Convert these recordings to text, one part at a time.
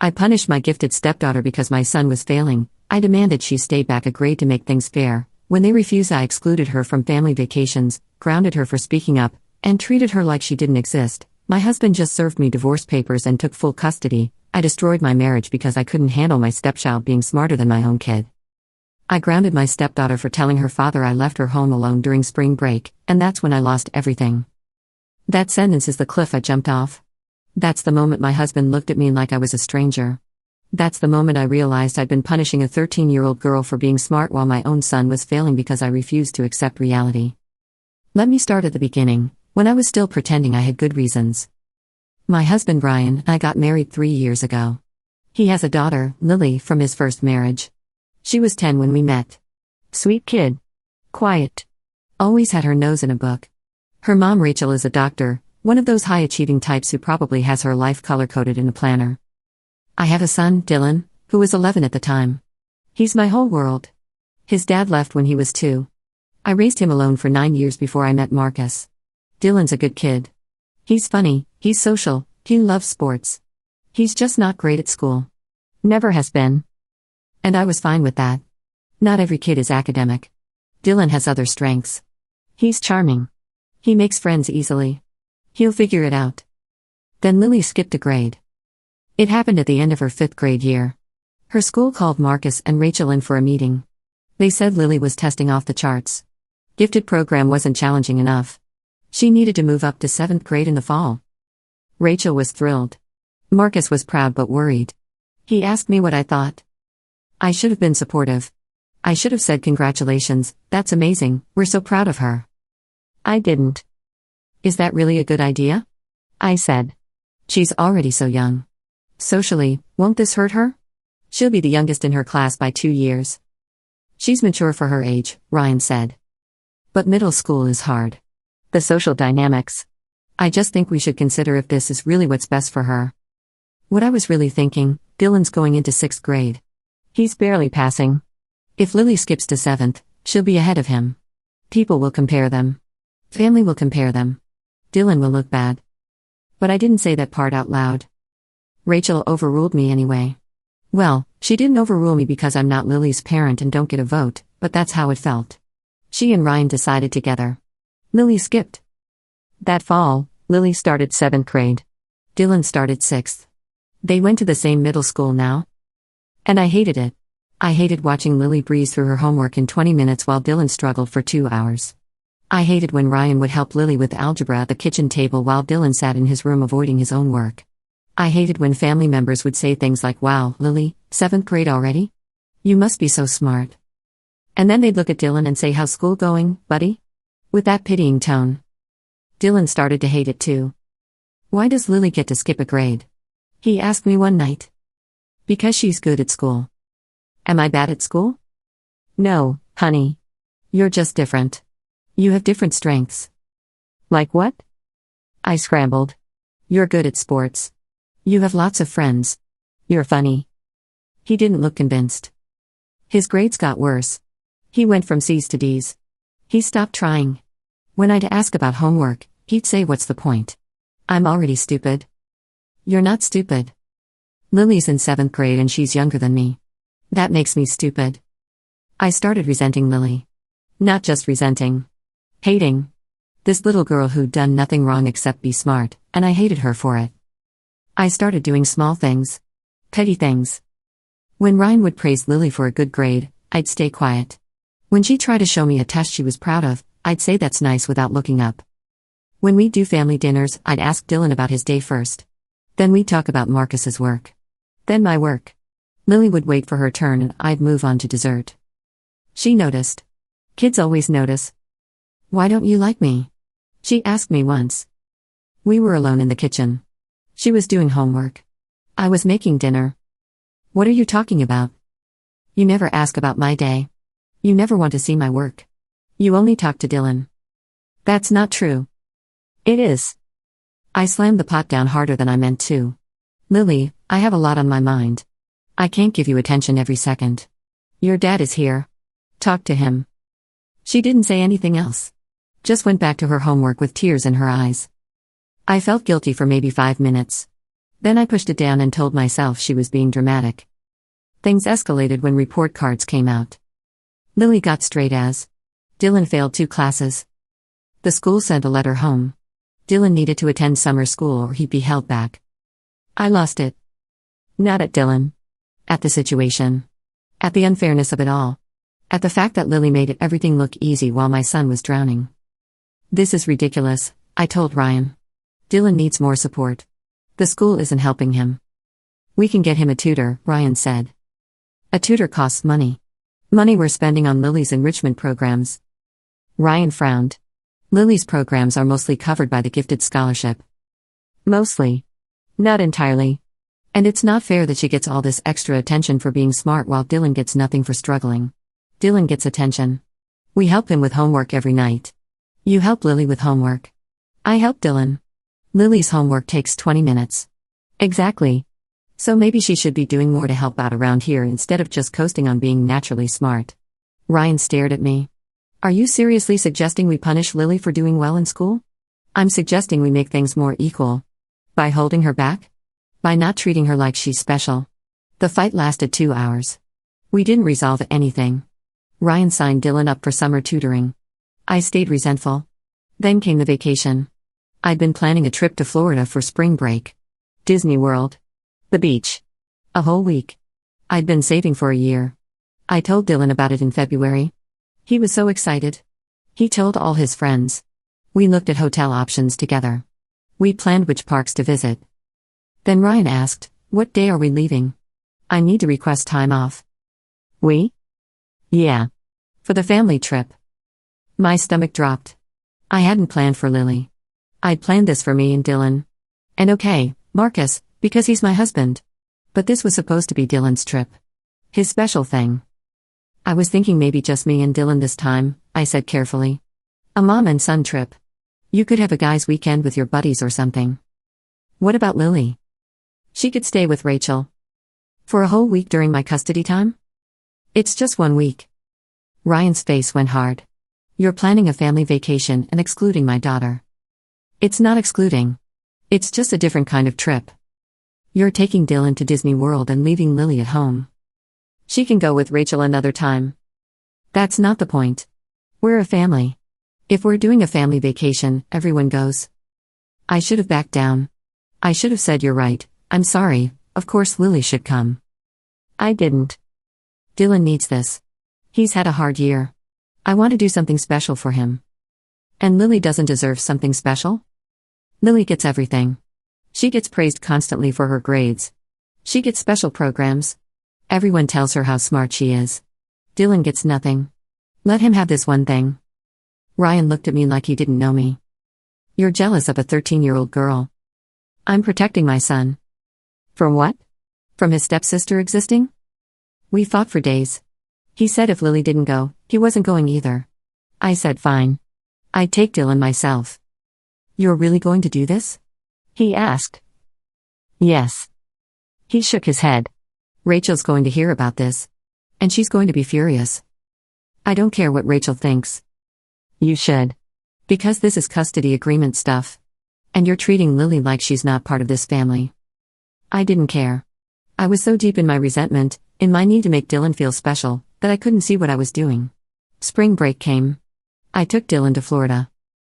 I punished my gifted stepdaughter because my son was failing. I demanded she stay back a grade to make things fair. When they refused, I excluded her from family vacations, grounded her for speaking up, and treated her like she didn't exist. My husband just served me divorce papers and took full custody. I destroyed my marriage because I couldn't handle my stepchild being smarter than my own kid. I grounded my stepdaughter for telling her father I left her home alone during spring break, and that's when I lost everything. That sentence is the cliff I jumped off. That's the moment my husband looked at me like I was a stranger. That's the moment I realized I'd been punishing a 13-year-old girl for being smart while my own son was failing because I refused to accept reality. Let me start at the beginning, when I was still pretending I had good reasons. My husband Ryan and I got married 3 years ago. He has a daughter, Lily, from his first marriage. She was 10 when we met. Sweet kid. Quiet. Always had her nose in a book. Her mom Rachel is a doctor, one of those high-achieving types who probably has her life color-coded in a planner. I have a son, Dylan, who was 11 at the time. He's my whole world. His dad left when he was 2. I raised him alone for 9 years before I met Marcus. Dylan's a good kid. He's funny, he's social, he loves sports. He's just not great at school. Never has been. And I was fine with that. Not every kid is academic. Dylan has other strengths. He's charming. He makes friends easily. He'll figure it out. Then Lily skipped a grade. It happened at the end of her 5th grade year. Her school called Marcus and Rachel in for a meeting. They said Lily was testing off the charts. Gifted program wasn't challenging enough. She needed to move up to 7th grade in the fall. Rachel was thrilled. Marcus was proud but worried. He asked me what I thought. I should have been supportive. I should have said congratulations, that's amazing, we're so proud of her. I didn't. Is that really a good idea? I said. She's already so young. Socially, won't this hurt her? She'll be the youngest in her class by 2 years. She's mature for her age, Ryan said. But middle school is hard. The social dynamics. I just think we should consider if this is really what's best for her. What I was really thinking, Dylan's going into 6th grade. He's barely passing. If Lily skips to 7th, she'll be ahead of him. People will compare them. Family will compare them. Dylan will look bad. But I didn't say that part out loud. Rachel overruled me anyway. Well, she didn't overrule me because I'm not Lily's parent and don't get a vote, but that's how it felt. She and Ryan decided together. Lily skipped. That fall, Lily started 7th grade. Dylan started 6th. They went to the same middle school now. And I hated it. I hated watching Lily breeze through her homework in 20 minutes while Dylan struggled for 2 hours. I hated when Ryan would help Lily with algebra at the kitchen table while Dylan sat in his room avoiding his own work. I hated when family members would say things like, "Wow, Lily, 7th grade already? You must be so smart." And then they'd look at Dylan and say, "How's school going, buddy?" With that pitying tone. Dylan started to hate it too. Why does Lily get to skip a grade? He asked me one night. Because she's good at school. Am I bad at school? No, honey. You're just different. You have different strengths. Like what? I scrambled. You're good at sports. You have lots of friends. You're funny. He didn't look convinced. His grades got worse. He went from C's to D's. He stopped trying. When I'd ask about homework, he'd say, "What's the point? I'm already stupid." You're not stupid. Lily's in 7th grade and she's younger than me. That makes me stupid. I started resenting Lily. Not just resenting. Hating. This little girl who'd done nothing wrong except be smart, and I hated her for it. I started doing small things. Petty things. When Ryan would praise Lily for a good grade, I'd stay quiet. When she tried to show me a test she was proud of, I'd say that's nice without looking up. When we'd do family dinners, I'd ask Dylan about his day first. Then we'd talk about Marcus's work. Then my work. Lily would wait for her turn and I'd move on to dessert. She noticed. Kids always notice. "Why don't you like me?" she asked me once. We were alone in the kitchen. She was doing homework. I was making dinner. "What are you talking about? You never ask about my day. You never want to see my work. You only talk to Dylan." "That's not true." "It is." I slammed the pot down harder than I meant to. "Lily, I have a lot on my mind. I can't give you attention every second. Your dad is here. Talk to him." She didn't say anything else. Just went back to her homework with tears in her eyes. I felt guilty for maybe 5 minutes. Then I pushed it down and told myself she was being dramatic. Things escalated when report cards came out. Lily got straight A's. Dylan failed 2 classes. The school sent a letter home. Dylan needed to attend summer school or he'd be held back. I lost it. Not at Dylan. At the situation. At the unfairness of it all. At the fact that Lily made everything look easy while my son was drowning. This is ridiculous, I told Ryan. Dylan needs more support. The school isn't helping him. We can get him a tutor, Ryan said. A tutor costs money. Money we're spending on Lily's enrichment programs. Ryan frowned. Lily's programs are mostly covered by the gifted scholarship. Mostly. Not entirely. And it's not fair that she gets all this extra attention for being smart while Dylan gets nothing for struggling. Dylan gets attention. We help him with homework every night. You help Lily with homework. I help Dylan. Lily's homework takes 20 minutes. Exactly. So maybe she should be doing more to help out around here instead of just coasting on being naturally smart. Ryan stared at me. Are you seriously suggesting we punish Lily for doing well in school? I'm suggesting we make things more equal. By holding her back? By not treating her like she's special. The fight lasted 2 hours. We didn't resolve anything. Ryan signed Dylan up for summer tutoring. I stayed resentful. Then came the vacation. I'd been planning a trip to Florida for spring break. Disney World. The beach. A whole week. I'd been saving for a year. I told Dylan about it in February. He was so excited. He told all his friends. We looked at hotel options together. We planned which parks to visit. Then Ryan asked, "What day are we leaving? I need to request time off." We? Yeah. For the family trip. My stomach dropped. I hadn't planned for Lily. I'd planned this for me and Dylan. And okay, Marcus, because he's my husband. But this was supposed to be Dylan's trip. His special thing. I was thinking maybe just me and Dylan this time, I said carefully. A mom and son trip. You could have a guy's weekend with your buddies or something. What about Lily? She could stay with Rachel. For a whole week during my custody time? It's just 1 week. Ryan's face went hard. You're planning a family vacation and excluding my daughter. It's not excluding. It's just a different kind of trip. You're taking Dylan to Disney World and leaving Lily at home. She can go with Rachel another time. That's not the point. We're a family. If we're doing a family vacation, everyone goes. I should have backed down. I should have said you're right, I'm sorry, of course Lily should come. I didn't. Dylan needs this. He's had a hard year. I want to do something special for him. And Lily doesn't deserve something special? Lily gets everything. She gets praised constantly for her grades. She gets special programs. Everyone tells her how smart she is. Dylan gets nothing. Let him have this one thing. Ryan looked at me like he didn't know me. You're jealous of a 13-year-old girl. I'm protecting my son. From what? From his stepsister existing? We fought for days. He said if Lily didn't go, he wasn't going either. I said fine. I'd take Dylan myself. You're really going to do this? He asked. Yes. He shook his head. Rachel's going to hear about this. And she's going to be furious. I don't care what Rachel thinks. You should. Because this is custody agreement stuff. And you're treating Lily like she's not part of this family. I didn't care. I was so deep in my resentment, in my need to make Dylan feel special, that I couldn't see what I was doing. Spring break came. I took Dylan to Florida.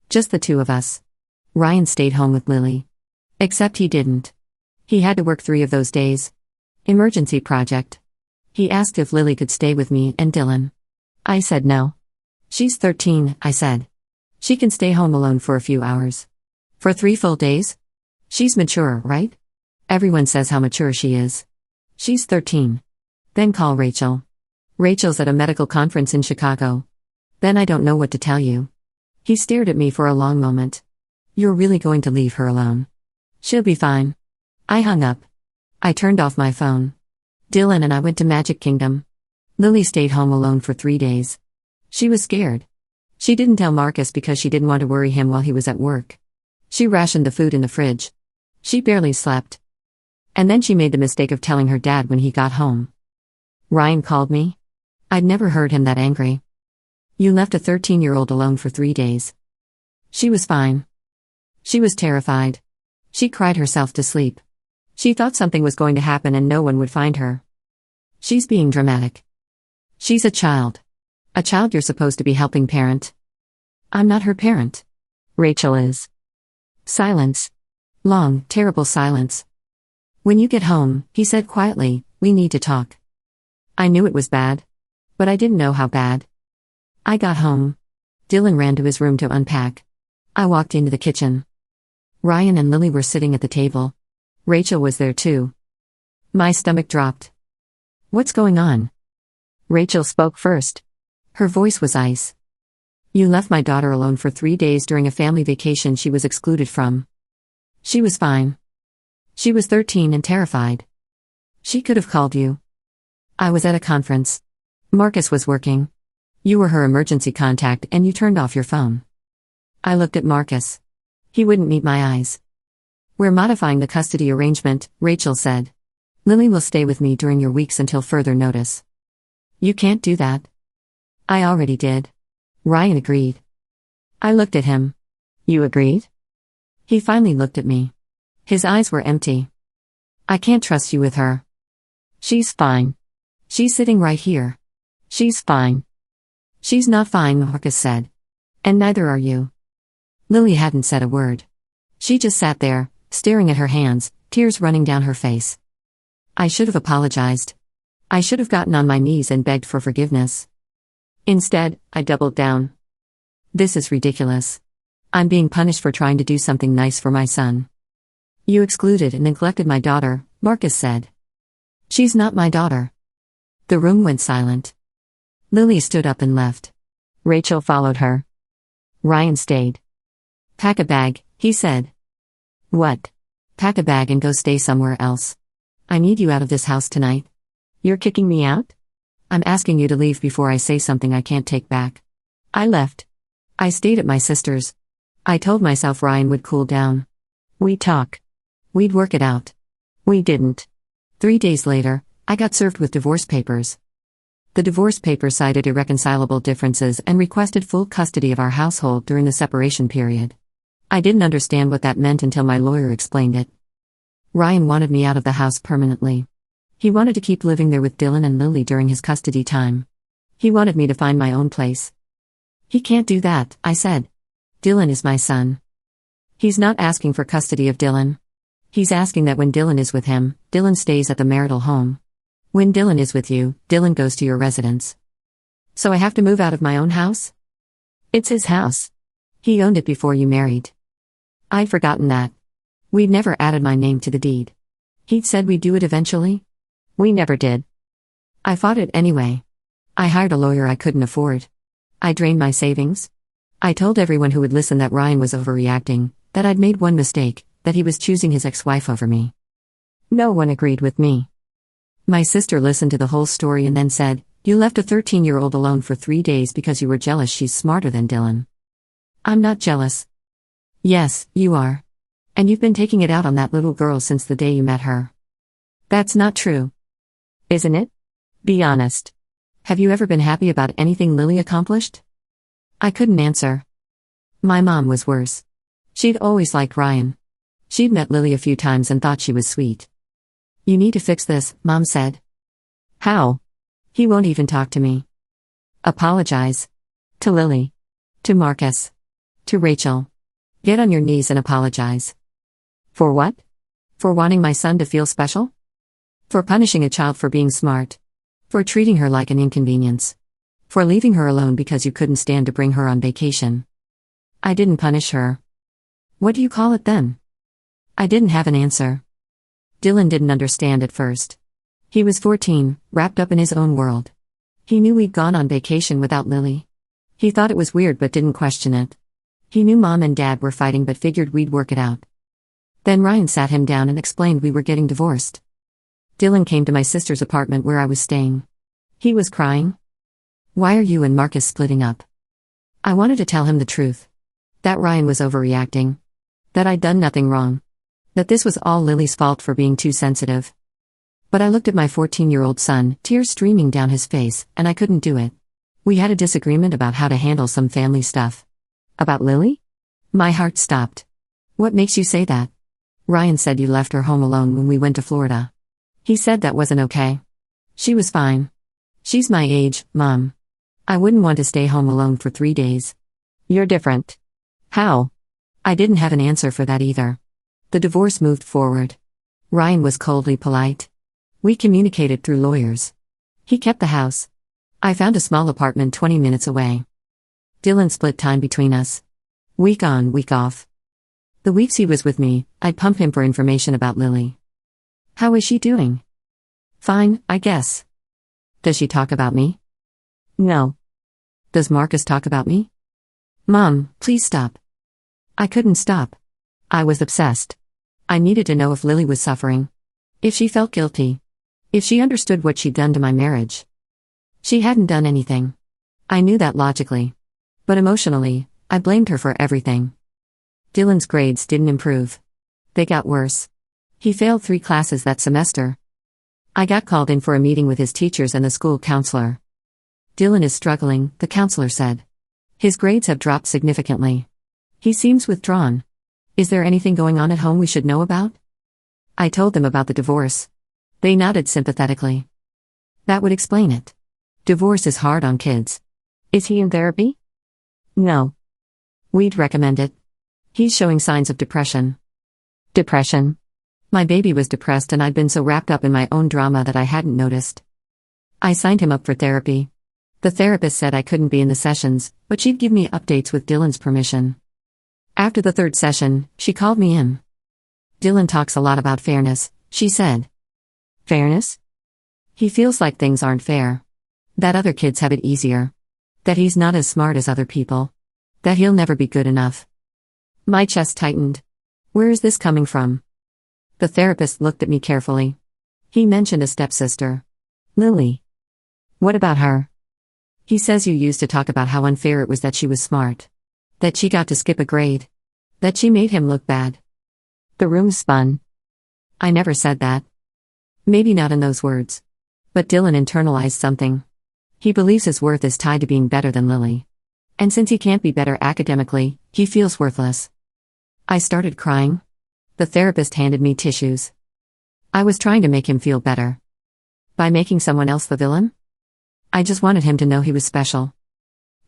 Just the 2 of us. Ryan stayed home with Lily. Except he didn't. He had to work 3 of those days. Emergency project. He asked if Lily could stay with me and Dylan. I said no. She's 13, I said. She can stay home alone for a few hours. For 3 full days? She's mature, right? Everyone says how mature she is. She's 13. Then call Rachel. Rachel's at a medical conference in Chicago. Then I don't know what to tell you. He stared at me for a long moment. You're really going to leave her alone? She'll be fine. I hung up. I turned off my phone. Dylan and I went to Magic Kingdom. Lily stayed home alone for 3 days. She was scared. She didn't tell Marcus because she didn't want to worry him while he was at work. She rationed the food in the fridge. She barely slept. And then she made the mistake of telling her dad when he got home. Ryan called me. I'd never heard him that angry. You left a 13-year-old alone for 3 days. She was fine. She was terrified. She cried herself to sleep. She thought something was going to happen and no one would find her. She's being dramatic. She's a child. A child you're supposed to be helping parent. I'm not her parent. Rachel is. Silence. Long, terrible silence. When you get home, he said quietly, we need to talk. I knew it was bad. But I didn't know how bad. I got home. Dylan ran to his room to unpack. I walked into the kitchen. Ryan and Lily were sitting at the table. Rachel was there too. My stomach dropped. What's going on? Rachel spoke first. Her voice was ice. You left my daughter alone for 3 days during a family vacation she was excluded from. She was fine. She was 13 and terrified. She could have called you. I was at a conference. Marcus was working. You were her emergency contact and you turned off your phone. I looked at Marcus. He wouldn't meet my eyes. We're modifying the custody arrangement, Rachel said. Lily will stay with me during your weeks until further notice. You can't do that. I already did. Ryan agreed. I looked at him. You agreed? He finally looked at me. His eyes were empty. I can't trust you with her. She's fine. She's sitting right here. She's fine. She's not fine, Marcus said. And neither are you. Lily hadn't said a word. She just sat there, staring at her hands, tears running down her face. I should have apologized. I should have gotten on my knees and begged for forgiveness. Instead, I doubled down. This is ridiculous. I'm being punished for trying to do something nice for my son. You excluded and neglected my daughter, Marcus said. She's not my daughter. The room went silent. Lily stood up and left. Rachel followed her. Ryan stayed. Pack a bag, he said. What? Pack a bag and go stay somewhere else. I need you out of this house tonight. You're kicking me out? I'm asking you to leave before I say something I can't take back. I left. I stayed at my sister's. I told myself Ryan would cool down. We'd talk. We'd work it out. We didn't. 3 days later, I got served with divorce papers. The divorce papers cited irreconcilable differences and requested full custody of our household during the separation period. I didn't understand what that meant until my lawyer explained it. Ryan wanted me out of the house permanently. He wanted to keep living there with Dylan and Lily during his custody time. He wanted me to find my own place. He can't do that, I said. Dylan is my son. He's not asking for custody of Dylan. He's asking that when Dylan is with him, Dylan stays at the marital home. When Dylan is with you, Dylan goes to your residence. So I have to move out of my own house? It's his house. He owned it before you married. I'd forgotten that. We'd never added my name to the deed. He'd said we'd do it eventually. We never did. I fought it anyway. I hired a lawyer I couldn't afford. I drained my savings. I told everyone who would listen that Ryan was overreacting, that I'd made one mistake, that he was choosing his ex-wife over me. No one agreed with me. My sister listened to the whole story and then said, you left a 13-year-old alone for 3 days because you were jealous she's smarter than Dylan. I'm not jealous. Yes, you are. And you've been taking it out on that little girl since the day you met her. That's not true. Isn't it? Be honest. Have you ever been happy about anything Lily accomplished? I couldn't answer. My mom was worse. She'd always liked Ryan. She'd met Lily a few times and thought she was sweet. You need to fix this, Mom said. How? He won't even talk to me. Apologize. To Lily. To Marcus. To Rachel. Get on your knees and apologize. For what? For wanting my son to feel special? For punishing a child for being smart. For treating her like an inconvenience. For leaving her alone because you couldn't stand to bring her on vacation. I didn't punish her. What do you call it then? I didn't have an answer. Dylan didn't understand at first. He was 14, wrapped up in his own world. He knew we'd gone on vacation without Lily. He thought it was weird but didn't question it. He knew Mom and Dad were fighting but figured we'd work it out. Then Ryan sat him down and explained we were getting divorced. Dylan came to my sister's apartment where I was staying. He was crying. Why are you and Marcus splitting up? I wanted to tell him the truth. That Ryan was overreacting. That I'd done nothing wrong. That this was all Lily's fault for being too sensitive. But I looked at my 14-year-old son, tears streaming down his face, and I couldn't do it. We had a disagreement about how to handle some family stuff. About Lily? My heart stopped. What makes you say that? Ryan said you left her home alone when we went to Florida. He said that wasn't okay. She was fine. She's my age, Mom. I wouldn't want to stay home alone for 3 days. You're different. How? I didn't have an answer for that either. The divorce moved forward. Ryan was coldly polite. We communicated through lawyers. He kept the house. I found a small apartment 20 minutes away. Dylan split time between us. Week on, week off. The weeks he was with me, I'd pump him for information about Lily. How is she doing? Fine, I guess. Does she talk about me? No. Does Marcus talk about me? Mom, please stop. I couldn't stop. I was obsessed. I needed to know if Lily was suffering. If she felt guilty. If she understood what she'd done to my marriage. She hadn't done anything. I knew that logically. But emotionally, I blamed her for everything. Dylan's grades didn't improve. They got worse. He failed 3 classes that semester. I got called in for a meeting with his teachers and the school counselor. Dylan is struggling, the counselor said. His grades have dropped significantly. He seems withdrawn. Is there anything going on at home we should know about? I told them about the divorce. They nodded sympathetically. That would explain it. Divorce is hard on kids. Is he in therapy? No. We'd recommend it. He's showing signs of depression. Depression? My baby was depressed and I'd been so wrapped up in my own drama that I hadn't noticed. I signed him up for therapy. The therapist said I couldn't be in the sessions, but she'd give me updates with Dylan's permission. After the 3rd session, she called me in. Dylan talks a lot about fairness, she said. Fairness? He feels like things aren't fair. That other kids have it easier. That he's not as smart as other people. That he'll never be good enough. My chest tightened. Where is this coming from? The therapist looked at me carefully. He mentioned a stepsister. Lily. What about her? He says you used to talk about how unfair it was that she was smart. That she got to skip a grade. That she made him look bad. The room spun. I never said that. Maybe not in those words. But Dylan internalized something. He believes his worth is tied to being better than Lily. And since he can't be better academically, he feels worthless. I started crying. The therapist handed me tissues. I was trying to make him feel better. By making someone else the villain? I just wanted him to know he was special.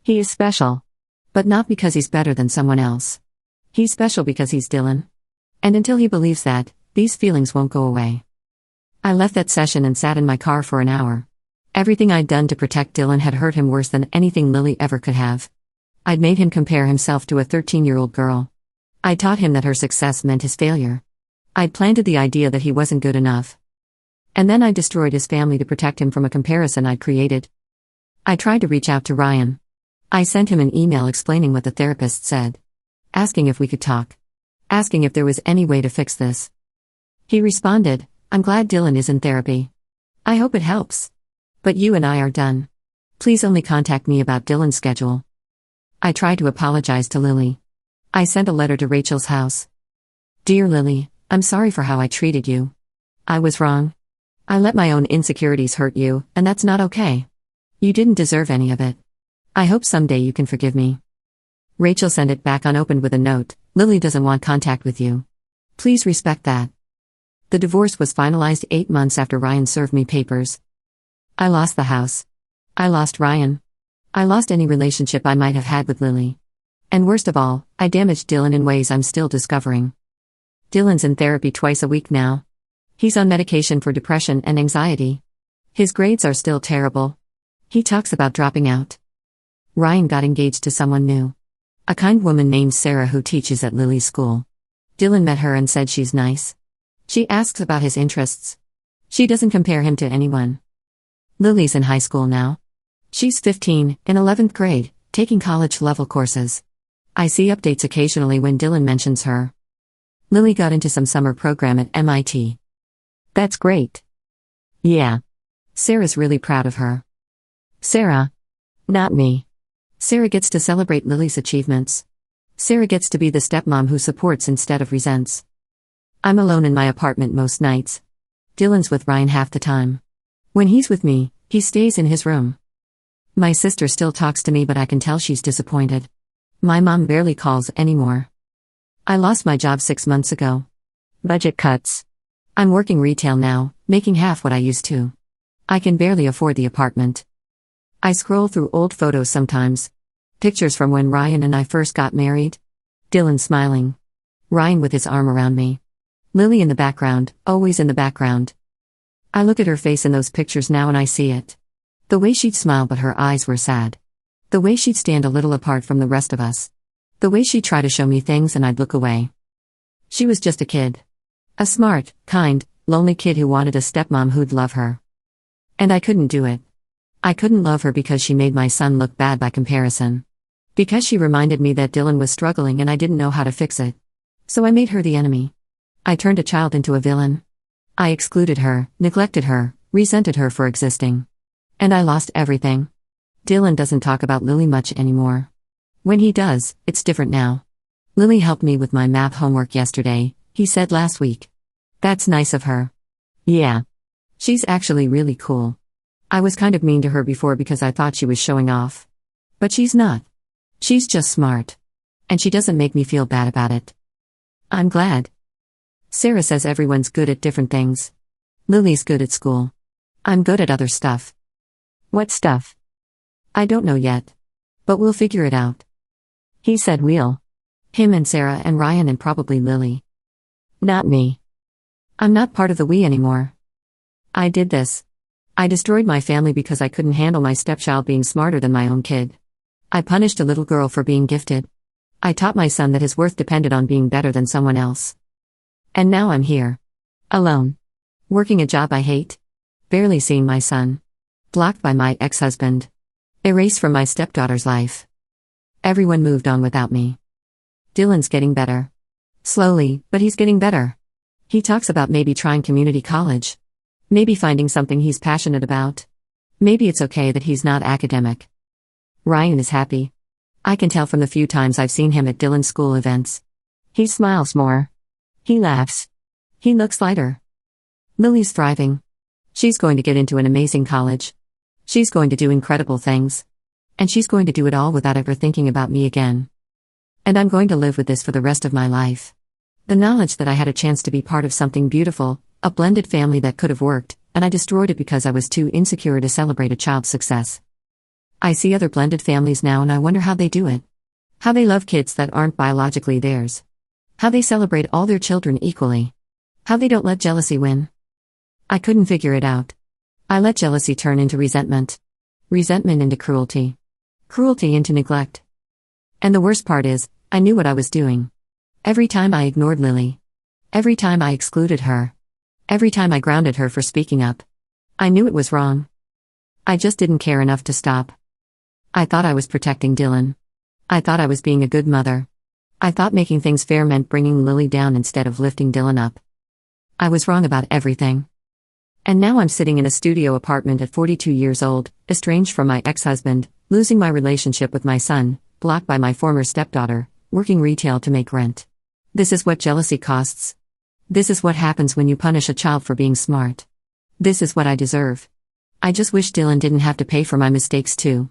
He is special. But not because he's better than someone else. He's special because he's Dylan. And until he believes that, these feelings won't go away. I left that session and sat in my car for an hour. Everything I'd done to protect Dylan had hurt him worse than anything Lily ever could have. I'd made him compare himself to a 13-year-old girl. I taught him that her success meant his failure. I'd planted the idea that he wasn't good enough. And then I destroyed his family to protect him from a comparison I'd created. I tried to reach out to Ryan. I sent him an email explaining what the therapist said. Asking if we could talk. Asking if there was any way to fix this. He responded, I'm glad Dylan is in therapy. I hope it helps. But you and I are done. Please only contact me about Dylan's schedule. I tried to apologize to Lily. I sent a letter to Rachel's house. Dear Lily, I'm sorry for how I treated you. I was wrong. I let my own insecurities hurt you, and that's not okay. You didn't deserve any of it. I hope someday you can forgive me. Rachel sent it back unopened with a note, Lily doesn't want contact with you. Please respect that. The divorce was finalized 8 months after Ryan served me papers. I lost the house. I lost Ryan. I lost any relationship I might have had with Lily. And worst of all, I damaged Dylan in ways I'm still discovering. Dylan's in therapy twice a week now. He's on medication for depression and anxiety. His grades are still terrible. He talks about dropping out. Ryan got engaged to someone new. A kind woman named Sarah who teaches at Lily's school. Dylan met her and said she's nice. She asks about his interests. She doesn't compare him to anyone. Lily's in high school now. She's 15, in 11th grade, taking college-level courses. I see updates occasionally when Dylan mentions her. Lily got into some summer program at MIT. That's great. Yeah. Sarah's really proud of her. Sarah. Not me. Sarah gets to celebrate Lily's achievements. Sarah gets to be the stepmom who supports instead of resents. I'm alone in my apartment most nights. Dylan's with Ryan half the time. When he's with me, he stays in his room. My sister still talks to me, but I can tell she's disappointed. My mom barely calls anymore. I lost my job 6 months ago. Budget cuts. I'm working retail now, making half what I used to. I can barely afford the apartment. I scroll through old photos sometimes. Pictures from when Ryan and I first got married. Dylan smiling. Ryan with his arm around me. Lily in the background, always in the background. I look at her face in those pictures now and I see it. The way she'd smile but her eyes were sad. The way she'd stand a little apart from the rest of us. The way she'd try to show me things and I'd look away. She was just a kid. A smart, kind, lonely kid who wanted a stepmom who'd love her. And I couldn't do it. I couldn't love her because she made my son look bad by comparison. Because she reminded me that Dylan was struggling and I didn't know how to fix it. So I made her the enemy. I turned a child into a villain. I excluded her, neglected her, resented her for existing. And I lost everything. Dylan doesn't talk about Lily much anymore. When he does, it's different now. Lily helped me with my math homework yesterday, he said last week. That's nice of her. Yeah. She's actually really cool. I was kind of mean to her before because I thought she was showing off. But she's not. She's just smart. And she doesn't make me feel bad about it. I'm glad. Sarah says everyone's good at different things. Lily's good at school. I'm good at other stuff. What stuff? I don't know yet. But we'll figure it out. He said we'll. Him and Sarah and Ryan and probably Lily. Not me. I'm not part of the we anymore. I did this. I destroyed my family because I couldn't handle my stepchild being smarter than my own kid. I punished a little girl for being gifted. I taught my son that his worth depended on being better than someone else. And now I'm here. Alone. Working a job I hate. Barely seeing my son. Blocked by my ex-husband. Erased from my stepdaughter's life. Everyone moved on without me. Dylan's getting better. Slowly, but he's getting better. He talks about maybe trying community college. Maybe finding something he's passionate about. Maybe it's okay that he's not academic. Ryan is happy. I can tell from the few times I've seen him at Dylan's school events. He smiles more. He laughs. He looks lighter. Lily's thriving. She's going to get into an amazing college. She's going to do incredible things. And she's going to do it all without ever thinking about me again. And I'm going to live with this for the rest of my life. The knowledge that I had a chance to be part of something beautiful, a blended family that could have worked, and I destroyed it because I was too insecure to celebrate a child's success. I see other blended families now and I wonder how they do it. How they love kids that aren't biologically theirs. How they celebrate all their children equally. How they don't let jealousy win. I couldn't figure it out. I let jealousy turn into resentment. Resentment into cruelty. Cruelty into neglect. And the worst part is, I knew what I was doing. Every time I ignored Lily. Every time I excluded her. Every time I grounded her for speaking up. I knew it was wrong. I just didn't care enough to stop. I thought I was protecting Dylan. I thought I was being a good mother. I thought making things fair meant bringing Lily down instead of lifting Dylan up. I was wrong about everything. And now I'm sitting in a studio apartment at 42 years old, estranged from my ex-husband, losing my relationship with my son, blocked by my former stepdaughter, working retail to make rent. This is what jealousy costs. This is what happens when you punish a child for being smart. This is what I deserve. I just wish Dylan didn't have to pay for my mistakes too.